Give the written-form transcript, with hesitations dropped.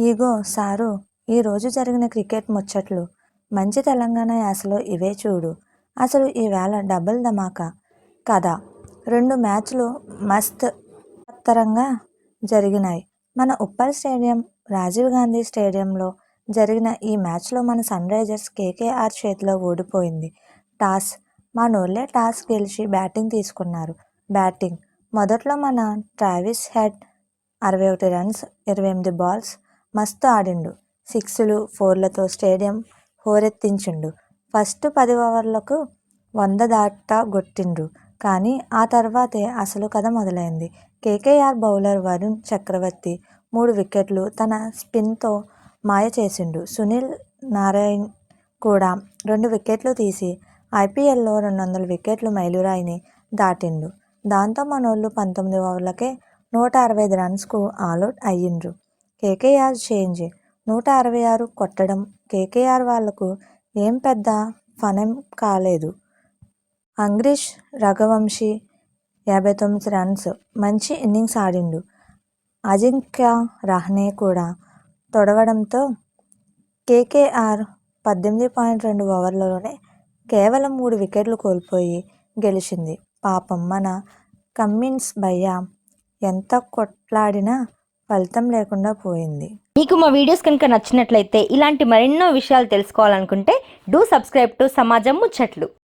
ఇగో sir, ఈరోజు జరిగిన cricket ముచ్చట్లు మంచి తెలంగాణ యాసలో ఇవే చూడు. అసలు ఈవేళ డబుల్ ధమాకా కదా. 2 మ్యాచ్లు మస్త్ మహత్తరంగా జరిగినాయి. మన ఉప్పల్ స్టేడియం, రాజీవ్ గాంధీ స్టేడియంలో జరిగిన ఈ మ్యాచ్లో మన సన్ రైజర్స్ కేకేఆర్ చేతిలో ఓడిపోయింది. మనోళ్లే టాస్ గెలిచి బ్యాటింగ్ తీసుకున్నారు. మొదట్లో మన ట్రావిస్ హెడ్ 61 రన్స్, 28 బాల్స్ మస్తు ఆడిండు. 6లు, 4లతో స్టేడియం హోరెత్తించిండు. ఫస్ట్ 10 ఓవర్లకు 100 దాటా కొట్టిండ్రు. కానీ ఆ తర్వాతే అసలు కథ మొదలైంది. కేకేఆర్ బౌలర్ వరుణ్ చక్రవర్తి 3 వికెట్లు తన స్పిన్తో మాయ చేసిండు. సునీల్ నారాయణ్ కూడా 2 వికెట్లు తీసి ఐపీఎల్లో 200 వికెట్ల మైలురాయిని దాటిండు. దాంతో మనోళ్లు 19 ఓవర్లకే 165 రన్స్కు ఆలౌట్ అయ్యిండ్రు. కేకేఆర్ చేంజ్ 166 కొట్టడం కేకేఆర్ వాళ్లకు ఏం పెద్ద ఫనేం కాలేదు. అంగ్రీష్ రఘువంశీ 59 రన్స్ మంచి ఇన్నింగ్స్ ఆడిండు. అజింక్యా రహానే కూడా తోడవడంతో కేకేఆర్ 18.2 ఓవర్లలోనే కేవలం 3 వికెట్లు కోల్పోయి గెలిచింది. పాపం మన కమ్మిన్స్ భయ్య ఎంత కొట్లాడినా ఫలితం లేకుండా పోయింది. మీకు మా వీడియోస్ కనుక నచ్చినట్లయితే ఇలాంటి మరెన్నో విషయాలు తెలుసుకోవాలనుకుంటే డూ సబ్స్క్రైబ్ టు సమాజం ముచ్చట్లు.